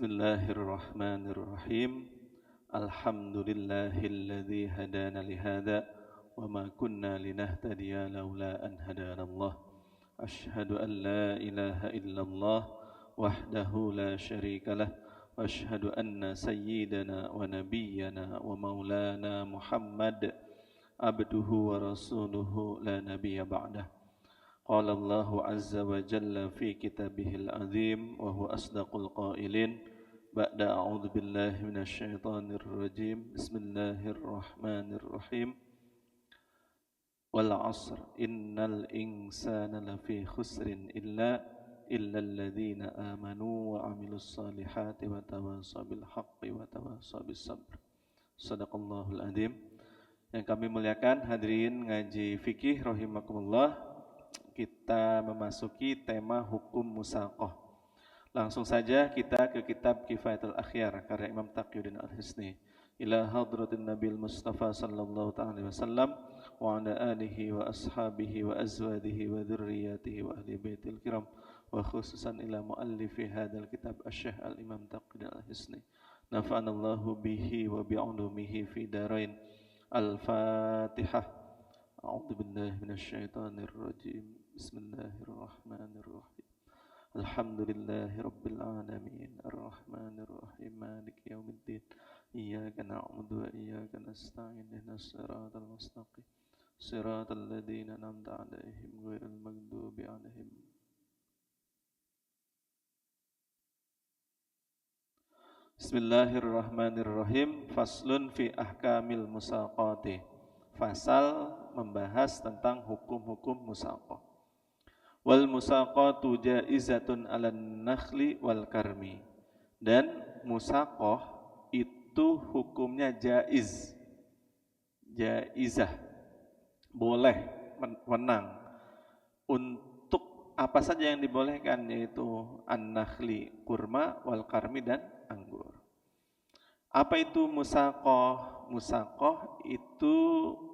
Bismillahirrahmanirrahim. Alhamdulillahilladzi hadana lihada wa ma kunna linahtadiya laula an hadanallah. Asyhadu an la ilaha illallah wahdahu la syarikalah wa asyhadu anna sayyidana wa nabiyyana wa maulana Muhammad abduhu wa rasuluhu la nabiyya ba'dah. Qala Allahu azza wa jalla fi kitabihil azim wa huwa asdaqul qailin ba'da a'udzu billahi minasy syaithanir rajim. Bismillahirrahmanirrahim. Wal 'asr innal insana lafi khusrin illa alladzina amanu wa 'amilus solihati wa tawassaw bil haqqi wa tawassaw bis sabr. Shadaqallahul azim. Yang kami muliakan hadirin ngaji fikih rahimakumullah, kita memasuki tema hukum musaqah. Langsung saja kita ke kitab Kifayatul Akhyar karya Imam Taqiyuddin Al-Hisni. Ila hadratin Nabil Mustafa sallallahu ta'ala alaihi wasallam wa ala alihi wa ashabihi wa azwadihi wa dzurriyyatihi wa ahli baitil kiram wa khususan ila muallifi hadzal kitab Asy-Syaikh Al-Imam Taqiyuddin Al-Hisni. Nafa'anallahu bihi wa bi'ulumihi fi darain. Al-Fatihah. A'udzu billahi minasyaitonir rajim. Bismillahirrahmanirrahim. Alhamdulillahi rabbil alamin. Arrahmanir rahim. Maliki yaumiddin. Iyyaka na'budu wa iyyaka nasta'in. Ihdinas siratal mustaqim. Siratal ladzina an'amta 'alaihim ghairil maghdubi 'alaihim. Bismillahirrahmanirrahim. Faslun fi ahkamil musaqati. Fasal membahas tentang hukum-hukum musaqah. Wal musaqatu jaizatun 'alan nakhli wal karmi. Dan musaqah itu hukumnya jaiz. Jaizah. Boleh, menang. Untuk apa saja yang dibolehkan, yaitu an-nakhli, kurma, wal karmi, dan anggur. Apa itu musaqah? Musaqah itu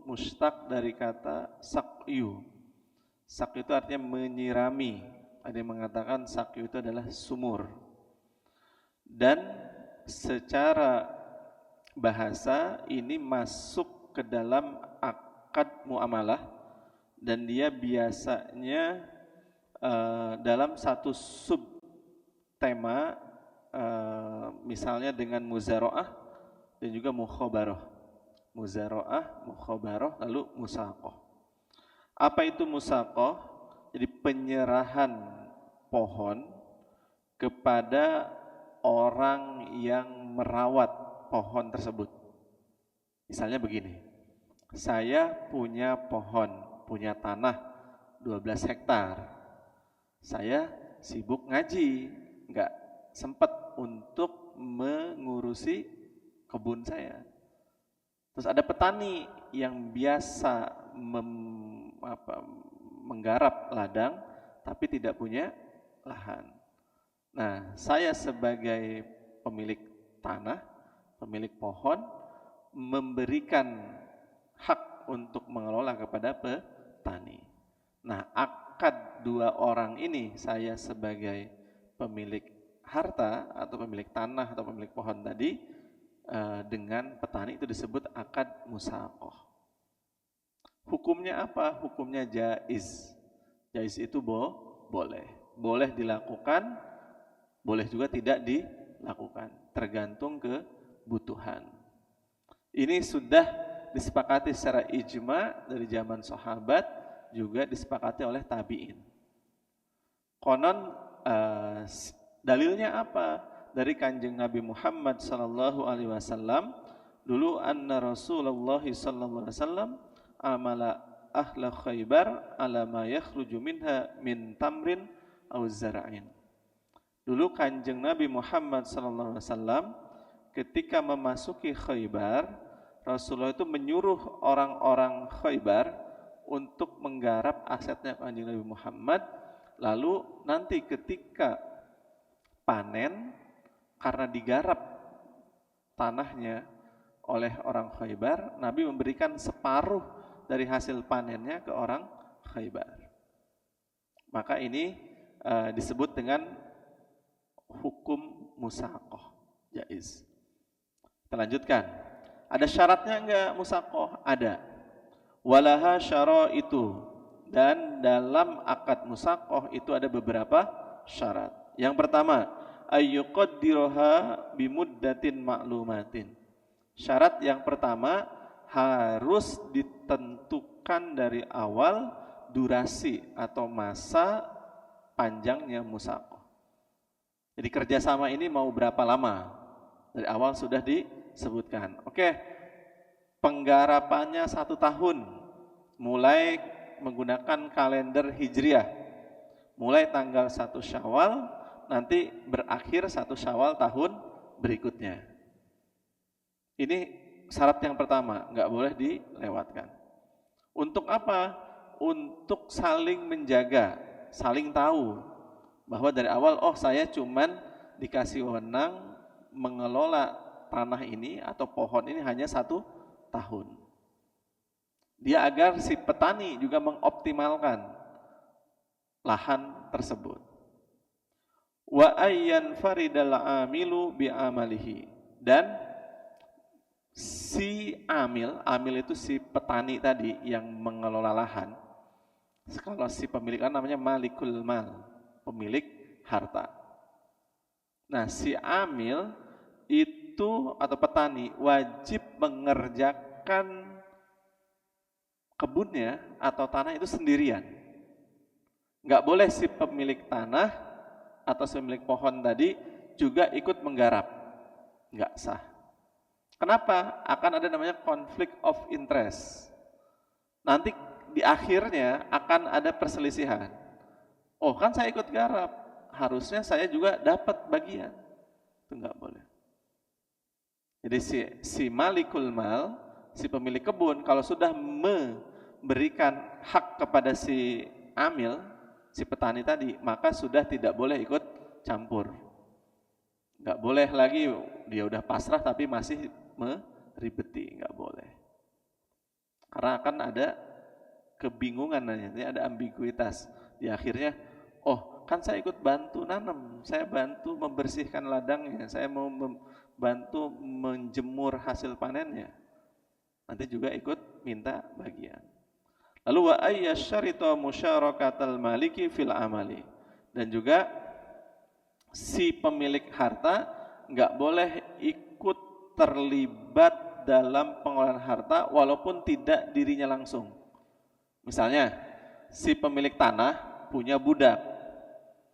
mustaq dari kata saqyu. Saqyu itu artinya menyirami. Ada yang mengatakan saqyu itu adalah sumur. Dan secara bahasa ini masuk ke dalam akad muamalah, dan dia biasanya dalam satu sub tema, misalnya dengan muzara'ah dan juga mukhabarah. Muzara'ah, mukhabarah, lalu musaqah. Apa itu musaqah? Jadi penyerahan pohon kepada orang yang merawat pohon tersebut. Misalnya begini, saya punya pohon, punya tanah 12 hektar. Saya sibuk ngaji, enggak sempat untuk mengurusi kebun saya. Terus ada petani yang biasa menggarap ladang tapi tidak punya lahan. Nah, saya sebagai pemilik tanah, pemilik pohon, memberikan hak untuk mengelola kepada petani. Nah, akad dua orang ini, saya sebagai pemilik harta atau pemilik tanah atau pemilik pohon tadi dengan petani, itu disebut akad musaqah. Hukumnya apa? Hukumnya jaiz. Jaiz itu boleh. Boleh dilakukan, boleh juga tidak dilakukan. Tergantung kebutuhan. Ini sudah disepakati secara ijma dari zaman sahabat, juga disepakati oleh tabi'in. Konon dalilnya apa? Dari Kanjeng Nabi Muhammad sallallahu alaihi wasallam, dulu anna Rasulullah sallallahu alaihi wasallam amala ahla Khaybar ala ma yakhruju minha min tamrin aw zara'in. Dulu Kanjeng Nabi Muhammad sallallahu alaihi wasallam ketika memasuki Khaybar, Rasulullah itu menyuruh orang-orang Khaybar untuk menggarap asetnya Kanjeng Nabi Muhammad. Lalu nanti ketika panen, karena digarap tanahnya oleh orang Khaybar, Nabi memberikan separuh dari hasil panennya ke orang Khaybar. Maka ini disebut dengan hukum musaqah. jaiz. Kita lanjutkan. Ada syaratnya enggak musaqah? Ada. Walaha syaraitu, dan dalam akad musaqah itu ada beberapa syarat. Yang pertama, ayyuqaddiruha bimuddatin ma'lumatin. Syarat yang pertama, harus ditentukan dari awal durasi atau masa panjangnya musaqah. Jadi kerjasama ini mau berapa lama? Dari awal sudah disebutkan. Oke, penggarapannya 1 tahun, mulai menggunakan kalender Hijriah, mulai tanggal 1 Syawal, nanti berakhir 1 Syawal tahun berikutnya. Ini syarat yang pertama, nggak boleh dilewatkan. Untuk apa? Untuk saling menjaga, saling tahu bahwa dari awal, oh saya cuman dikasih wewenang mengelola tanah ini atau pohon ini hanya 1 tahun. Dia agar si petani juga mengoptimalkan lahan tersebut. Wa ayyan faridal amilu bi amalihi, dan si amil itu si petani tadi yang mengelola lahan. Kalau si pemilik lahan namanya malikul mal, pemilik harta. Nah, si amil itu atau petani wajib mengerjakan kebunnya atau tanah itu sendirian. Nggak boleh si pemilik tanah atau si pemilik pohon tadi juga ikut menggarap. Nggak sah. Kenapa? Akan ada namanya conflict of interest. Nanti di akhirnya akan ada perselisihan. Oh kan saya ikut garap, harusnya saya juga dapat bagian. Itu nggak boleh. Jadi si malikul mal, si pemilik kebun, kalau sudah memberikan hak kepada si amil, si petani tadi, maka sudah tidak boleh ikut campur. Nggak boleh lagi dia udah pasrah tapi masih meribeti, nggak boleh. Karena akan ada kebingungan, ada ambiguitas. Di akhirnya, oh kan saya ikut bantu nanam, saya bantu membersihkan ladangnya, saya mau bantu menjemur hasil panennya. Nanti juga ikut minta bagian. Lalu wa ayyasyarita musyarakatal maliki fil amali. Dan juga si pemilik harta nggak boleh ikut terlibat dalam pengelolaan harta walaupun tidak dirinya langsung. Misalnya, si pemilik tanah punya budak.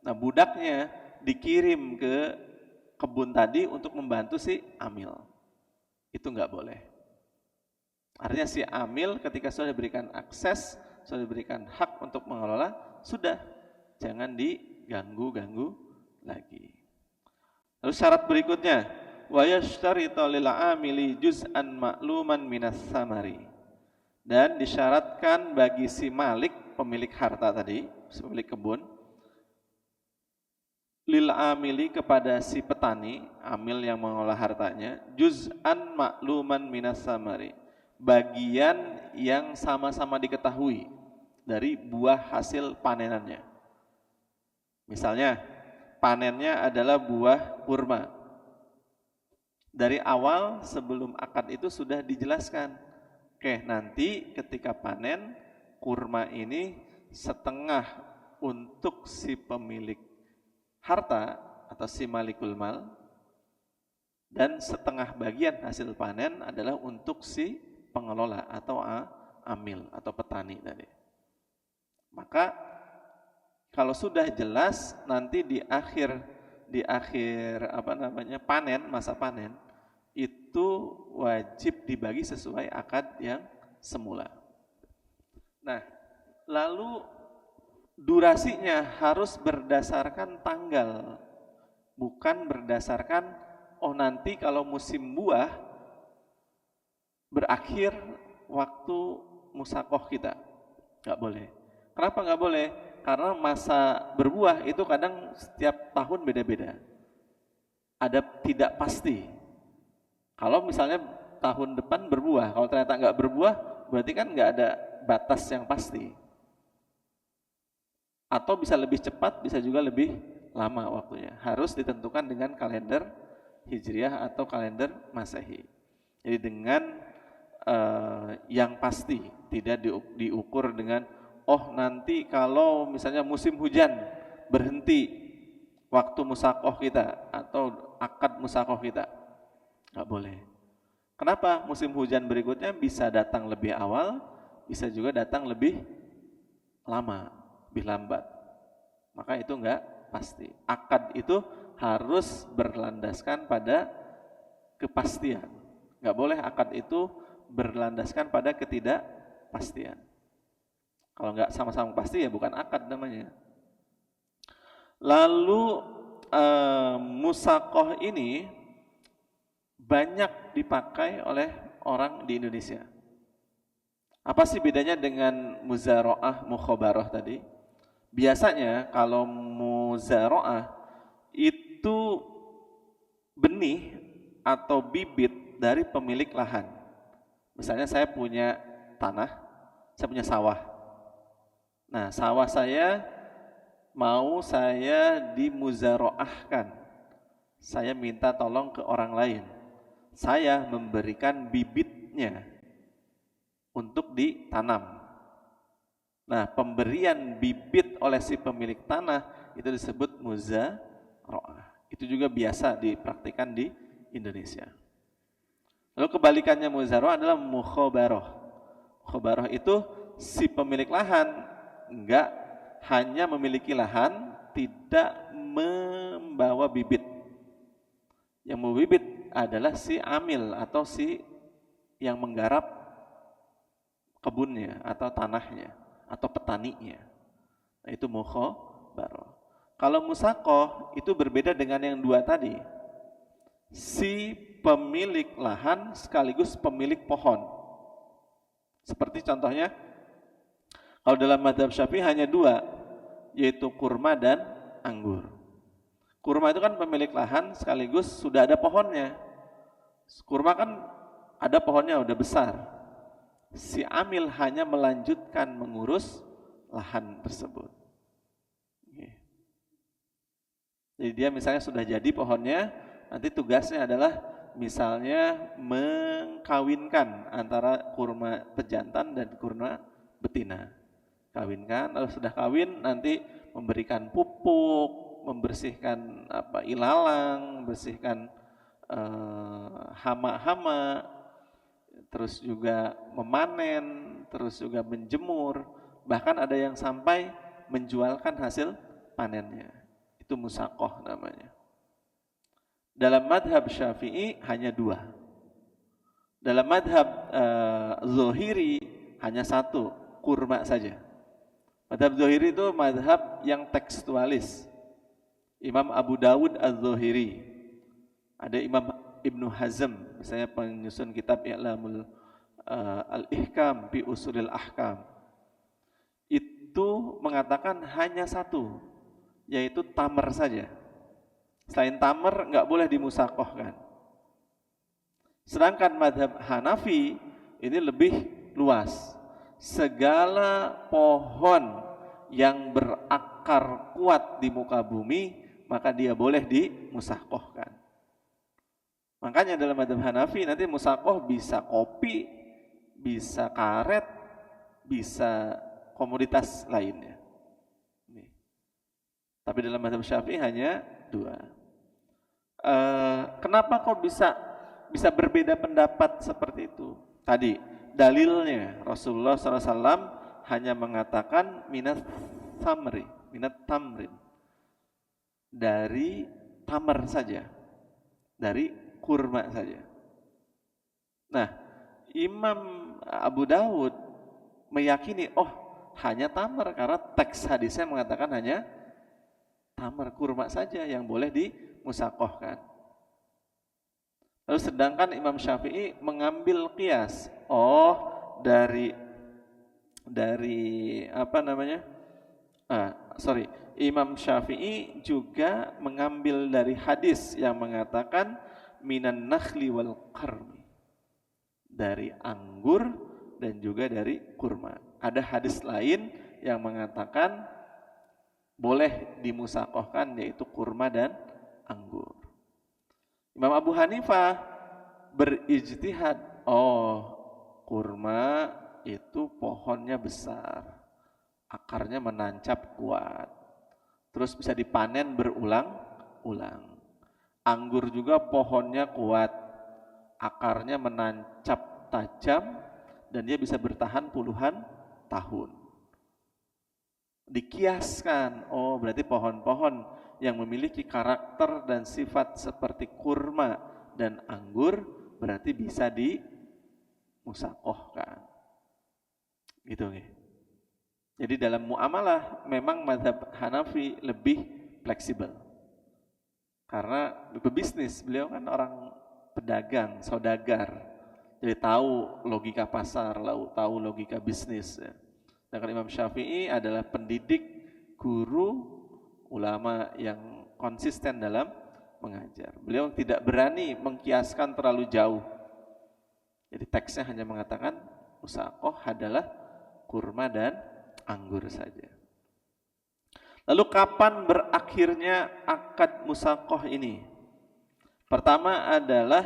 Nah, budaknya dikirim ke kebun tadi untuk membantu si amil. Itu nggak boleh. Artinya si amil ketika sudah diberikan akses, sudah diberikan hak untuk mengelola, sudah, jangan diganggu-ganggu lagi. Lalu syarat berikutnya, wa yashtarita lil amili juz'an ma'luman minas samari. Dan disyaratkan bagi si malik, pemilik harta tadi, si pemilik kebun, lil amili kepada si petani, amil yang mengolah hartanya, juz'an ma'luman minas samari, bagian yang sama-sama diketahui dari buah hasil panenannya. Misalnya, panennya adalah buah kurma. Dari awal sebelum akad itu sudah dijelaskan, oke, nanti ketika panen kurma ini setengah untuk si pemilik harta atau si malikul mal, dan setengah bagian hasil panen adalah untuk si pengelola atau amil atau petani tadi. Maka kalau sudah jelas nanti di akhir panen, masa panen itu wajib dibagi sesuai akad yang semula. Nah, lalu durasinya harus berdasarkan tanggal, bukan berdasarkan oh nanti kalau musim buah berakhir waktu musaqah kita. Nggak boleh. Kenapa nggak boleh? Karena masa berbuah itu kadang setiap tahun beda-beda. Ada tidak pasti. Kalau misalnya tahun depan berbuah, kalau ternyata nggak berbuah, berarti kan nggak ada batas yang pasti. Atau bisa lebih cepat, bisa juga lebih lama waktunya. Harus ditentukan dengan kalender Hijriah atau kalender Masehi. Jadi dengan yang pasti, tidak diukur dengan nanti kalau misalnya musim hujan berhenti waktu musakoh kita atau akad musakoh kita, nggak boleh. Kenapa? Musim hujan berikutnya bisa datang lebih awal, bisa juga datang lebih lama, lebih lambat. Maka itu nggak pasti. Akad itu harus berlandaskan pada kepastian. Nggak boleh akad itu berlandaskan pada ketidakpastian. Kalau nggak sama-sama pasti ya bukan akad namanya. Lalu musakoh ini banyak dipakai oleh orang di Indonesia. Apa sih bedanya dengan muzaro'ah, mukhobaroh tadi? Biasanya kalau muzaro'ah itu benih atau bibit dari pemilik lahan. Misalnya saya punya tanah, saya punya sawah. Nah, sawah saya mau saya dimuzaro'ahkan. Saya minta tolong ke orang lain. Saya memberikan bibitnya untuk ditanam. Nah, pemberian bibit oleh si pemilik tanah itu disebut muzaro'ah. Itu juga biasa dipraktikkan di Indonesia. Lalu kebalikannya muzaro'ah adalah mukhobaroh. Mukhobaroh itu si pemilik lahan enggak hanya memiliki lahan, tidak membawa bibit. Yang membawa bibit adalah si amil atau si yang menggarap kebunnya atau tanahnya atau petaninya. Nah, itu mukhobaroh. Kalau musakoh itu berbeda dengan yang dua tadi. Si pemilik lahan sekaligus pemilik pohon. Seperti contohnya, kalau dalam mazhab Syafi'i hanya dua, yaitu kurma dan anggur. Kurma itu kan pemilik lahan sekaligus sudah ada pohonnya. Kurma kan ada pohonnya udah besar. Si amil hanya melanjutkan mengurus lahan tersebut. Jadi dia misalnya sudah jadi pohonnya, nanti tugasnya adalah misalnya mengkawinkan antara kurma pejantan dan kurma betina. Kawinkan, lalu sudah kawin nanti memberikan pupuk, membersihkan ilalang, membersihkan hama-hama, terus juga memanen, terus juga menjemur, bahkan ada yang sampai menjualkan hasil panennya. Itu musakoh namanya. Dalam madhab Syafi'i hanya dua. Dalam madhab Zohiri hanya satu, kurma saja. Madhab Zohiri itu madhab yang tekstualis. Imam Abu Dawud Az-Zohiri. Ada Imam Ibnu Hazm, misalnya penyusun kitab I'lamul Al-Ihkam fi Usulil Ahkam. Itu mengatakan hanya satu, yaitu tamar saja. Selain tamar nggak boleh dimusakohkan. Sedangkan madhab Hanafi ini lebih luas. Segala pohon yang berakar kuat di muka bumi, maka dia boleh dimusakohkan. Makanya dalam madhab Hanafi nanti musakoh bisa kopi, bisa karet, bisa komoditas lainnya. Tapi dalam madhab Syafi'i hanya dua. Kenapa kok bisa berbeda pendapat seperti itu? Tadi dalilnya Rasulullah SAW hanya mengatakan minat tamrin, dari tamar saja, dari kurma saja. Nah, Imam Abu Dawud meyakini hanya tamar karena teks hadisnya mengatakan hanya tamar, kurma saja yang boleh dimusakohkan. Lalu sedangkan Imam Syafi'i mengambil qiyas. Imam Syafi'i juga mengambil dari hadis yang mengatakan minan nakhli wal qarmi, dari anggur dan juga dari kurma. Ada hadis lain yang mengatakan boleh dimusakohkan, yaitu kurma dan anggur. Imam Abu Hanifah berijtihad, oh kurma itu pohonnya besar, akarnya menancap kuat, terus bisa dipanen berulang-ulang. Anggur juga pohonnya kuat, akarnya menancap tajam, dan dia bisa bertahan puluhan tahun. Dikiaskan, oh berarti pohon-pohon yang memiliki karakter dan sifat seperti kurma dan anggur berarti bisa dimusakohkan. Gitu nih. Jadi dalam muamalah memang mazhab Hanafi lebih fleksibel. Karena berbisnis, beliau kan orang pedagang, saudagar. Jadi tahu logika pasar, tahu logika bisnis. Ya. Sedangkan Imam Syafi'i adalah pendidik, guru, ulama yang konsisten dalam mengajar. Beliau tidak berani mengkiaskan terlalu jauh. Jadi teksnya hanya mengatakan musaqah adalah kurma dan anggur saja. Lalu kapan berakhirnya akad musaqah ini? Pertama adalah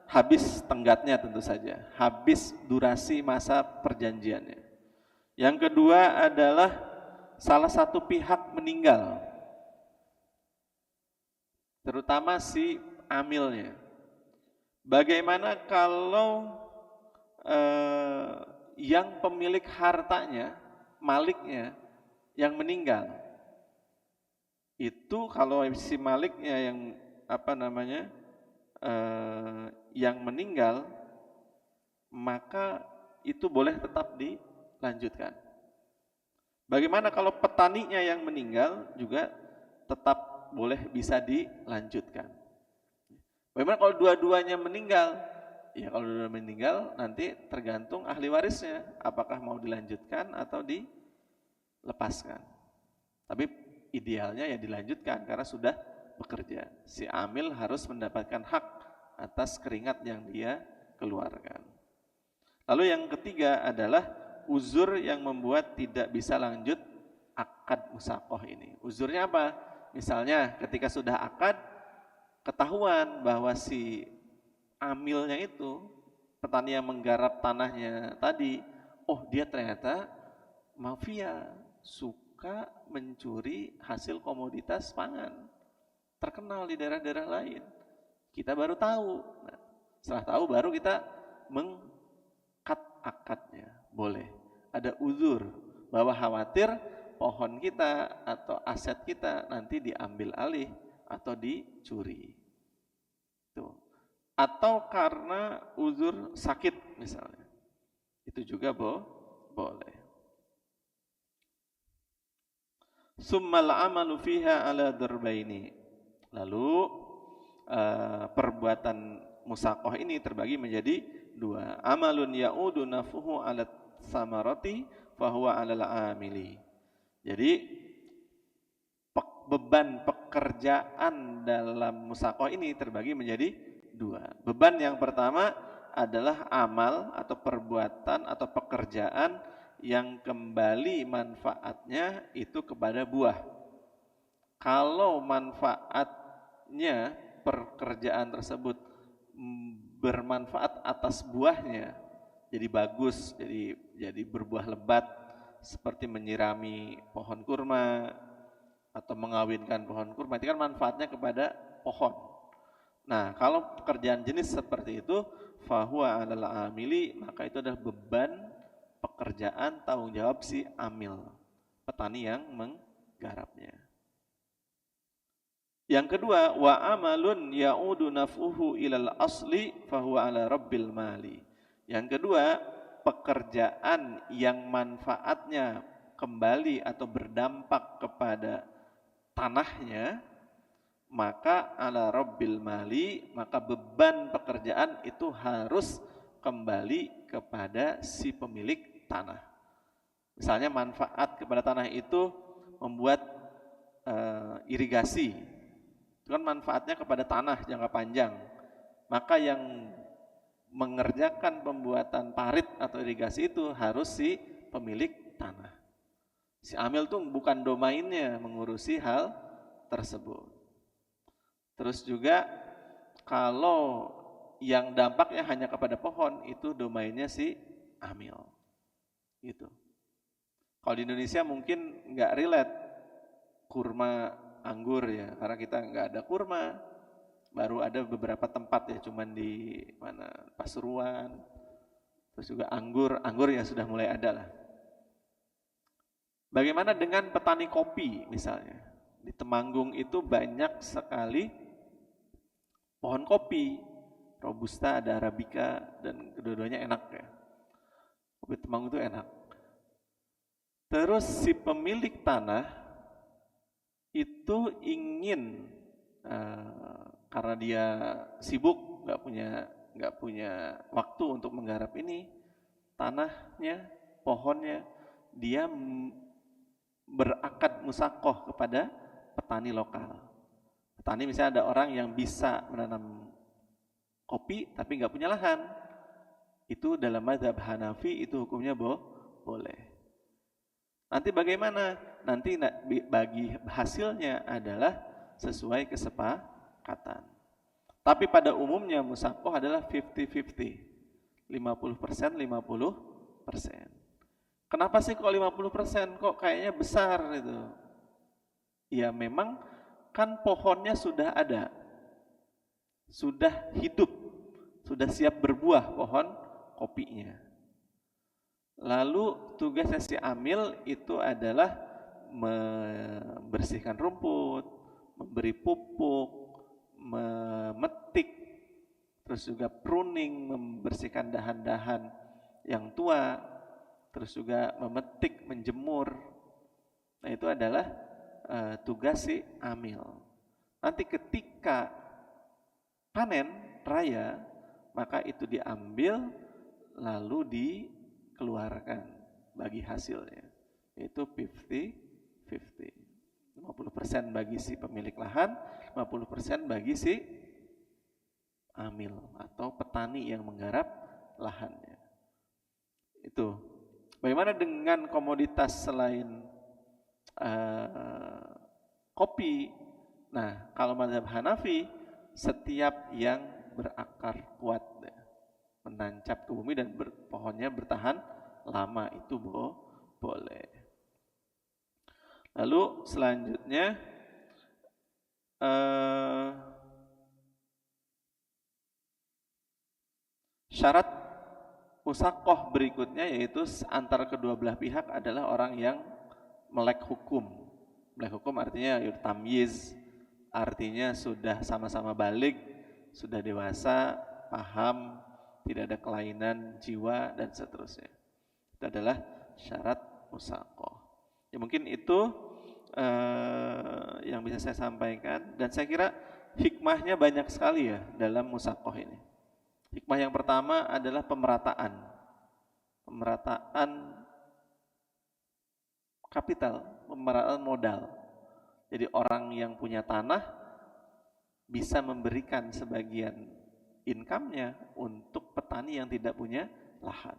habis tenggatnya tentu saja, habis durasi masa perjanjiannya. Yang kedua adalah salah satu pihak meninggal, terutama si amilnya. Bagaimana kalau yang pemilik hartanya, maliknya yang meninggal? Itu kalau si maliknya yang yang meninggal, maka itu boleh tetap dilanjutkan. Bagaimana kalau petaninya yang meninggal juga tetap boleh bisa dilanjutkan. Bagaimana kalau dua-duanya meninggal? Ya kalau dua-duanya meninggal nanti tergantung ahli warisnya, apakah mau dilanjutkan atau dilepaskan. Tapi idealnya ya dilanjutkan karena sudah bekerja. Si amil harus mendapatkan hak atas keringat yang dia keluarkan. Lalu yang ketiga adalah uzur yang membuat tidak bisa lanjut akad musaqah ini. Uzurnya apa? Misalnya ketika sudah akad, ketahuan bahwa si amilnya itu, petani yang menggarap tanahnya tadi, oh dia ternyata mafia, suka mencuri hasil komoditas pangan, terkenal di daerah-daerah lain. Kita baru tahu. Nah, setelah tahu baru kita mengkat akadnya. Boleh. Ada uzur bahwa khawatir pohon kita atau aset kita nanti diambil alih atau dicuri. Tuh. Atau karena uzur sakit misalnya. Itu juga boleh. Summal amalu fiha ala darbaini. Lalu perbuatan musaqah ini terbagi menjadi dua. Amalun ya'udu nafuhu ala samarati fahuwa alal amili. Jadi beban pekerjaan dalam musaqah ini terbagi menjadi dua. Beban yang pertama adalah amal atau perbuatan atau pekerjaan yang kembali manfaatnya itu kepada buah. Kalau manfaatnya pekerjaan tersebut bermanfaat atas buahnya, jadi bagus, jadi berbuah lebat, seperti menyirami pohon kurma atau mengawinkan pohon kurma, itu kan manfaatnya kepada pohon. Nah, kalau pekerjaan jenis seperti itu, fahuwa alal amili, maka itu adalah beban pekerjaan tanggung jawab si amil, petani yang menggarapnya. Yang kedua, wa amalun ya'udu naf'uhu ilal asli fahuwa ala rabbil mali. Yang kedua, pekerjaan yang manfaatnya kembali atau berdampak kepada tanahnya, maka ala rabbil mali, maka beban pekerjaan itu harus kembali kepada si pemilik tanah. Misalnya manfaat kepada tanah itu membuat irigasi, itu kan manfaatnya kepada tanah jangka panjang. Maka yang mengerjakan pembuatan parit atau irigasi itu harus si pemilik tanah. Si amil itu bukan domainnya mengurusi hal tersebut. Terus juga Kalau yang dampaknya hanya kepada pohon, itu domainnya si amil. Gitu. Kalau di Indonesia mungkin nggak relate kurma anggur ya, karena kita nggak ada kurma. Baru ada beberapa tempat ya, cuman di mana Pasuruan. Terus juga anggur ya sudah mulai ada lah. Bagaimana dengan petani kopi misalnya? Di Temanggung itu banyak sekali pohon kopi. Robusta, ada Arabica, dan kedua-duanya enak ya. Kopi Temanggung itu enak. Terus si pemilik tanah itu ingin karena dia sibuk, nggak punya waktu untuk menggarap ini tanahnya, pohonnya, dia berakad musakoh kepada petani lokal. Petani misalnya ada orang yang bisa menanam kopi tapi nggak punya lahan, itu dalam mazhab Hanafi itu hukumnya boleh. Nanti bagaimana? Nanti bagi hasilnya adalah sesuai kesepakatan. Tapi pada umumnya musakoh adalah 50-50. 50%, 50%. Kenapa sih kok 50%? Kok kayaknya besar itu? Ya memang kan pohonnya sudah ada. Sudah hidup. Sudah siap berbuah pohon kopinya. Lalu tugasnya si amil itu adalah membersihkan rumput, memberi pupuk, memetik, terus juga pruning, membersihkan dahan-dahan yang tua, terus juga memetik, menjemur. Nah itu adalah tugas si amil. Nanti ketika panen raya, maka itu diambil lalu dikeluarkan bagi hasilnya, yaitu 50-50. 50% bagi si pemilik lahan, 50% bagi si amil atau petani yang menggarap lahannya. Itu. Bagaimana dengan komoditas selain kopi? Nah, kalau mazhab Hanafi, setiap yang berakar kuat, menancap ke bumi dan pohonnya bertahan lama, itu boleh. Lalu selanjutnya syarat musakoh berikutnya yaitu antara kedua belah pihak adalah orang yang melek hukum. Melek hukum artinya tamyiz, artinya sudah sama-sama balik, sudah dewasa, paham, tidak ada kelainan jiwa dan seterusnya. Itu adalah syarat musakoh. Ya mungkin itu yang bisa saya sampaikan, dan saya kira hikmahnya banyak sekali ya dalam musakoh ini. Hikmah yang pertama adalah pemerataan kapital, pemerataan modal. Jadi orang yang punya tanah bisa memberikan sebagian income-nya untuk petani yang tidak punya lahan.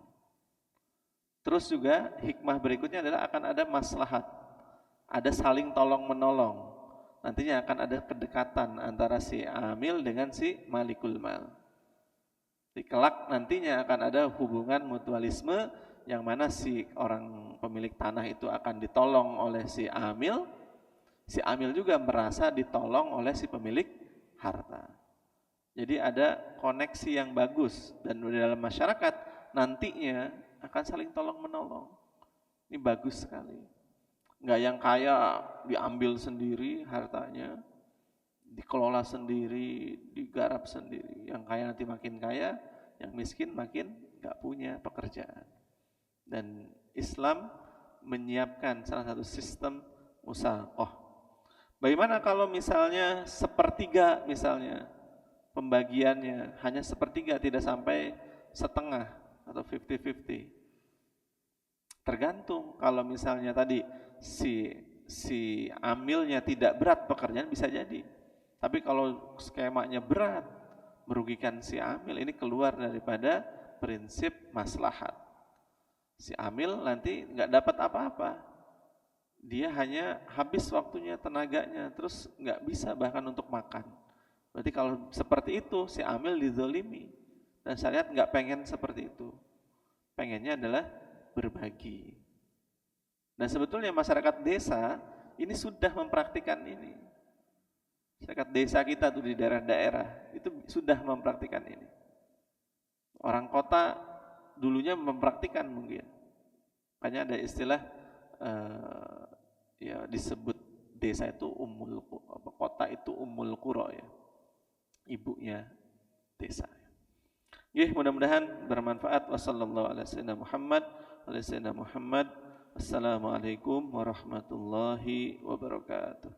Terus juga hikmah berikutnya adalah akan ada maslahat, ada saling tolong menolong. Nantinya akan ada kedekatan antara si amil dengan si malikul mal. Di kelak nantinya akan ada hubungan mutualisme yang mana si orang pemilik tanah itu akan ditolong oleh si amil juga merasa ditolong oleh si pemilik harta. Jadi ada koneksi yang bagus, dan di dalam masyarakat nantinya akan saling tolong menolong. Ini bagus sekali. Enggak yang kaya diambil sendiri hartanya, dikelola sendiri, digarap sendiri. Yang kaya nanti makin kaya, yang miskin makin enggak punya pekerjaan. Dan Islam menyiapkan salah satu sistem musakoh. Bagaimana kalau misalnya sepertiga, misalnya pembagiannya hanya sepertiga, tidak sampai setengah atau 50-50? Tergantung. Kalau misalnya tadi si amilnya tidak berat pekerjaan, bisa jadi. Tapi kalau skemanya berat, merugikan si amil, ini keluar daripada prinsip maslahat. Si amil nanti nggak dapat apa-apa, dia hanya habis waktunya, tenaganya, terus nggak bisa bahkan untuk makan. Berarti kalau seperti itu si amil dizolimi, dan syariat nggak pengen seperti itu. Pengennya adalah berbagi. Dan sebetulnya masyarakat desa ini sudah mempraktikkan ini. Masyarakat desa kita tuh di daerah-daerah itu sudah mempraktikkan ini. Orang kota dulunya mempraktikkan mungkin. Makanya ada istilah ya disebut desa itu kota itu ummul qura ya. Ibunya desa. Mudah-mudahan bermanfaat. Wassallallahu ala sayyidina Muhammad. Wassalamualaikum warahmatullahi wabarakatuh.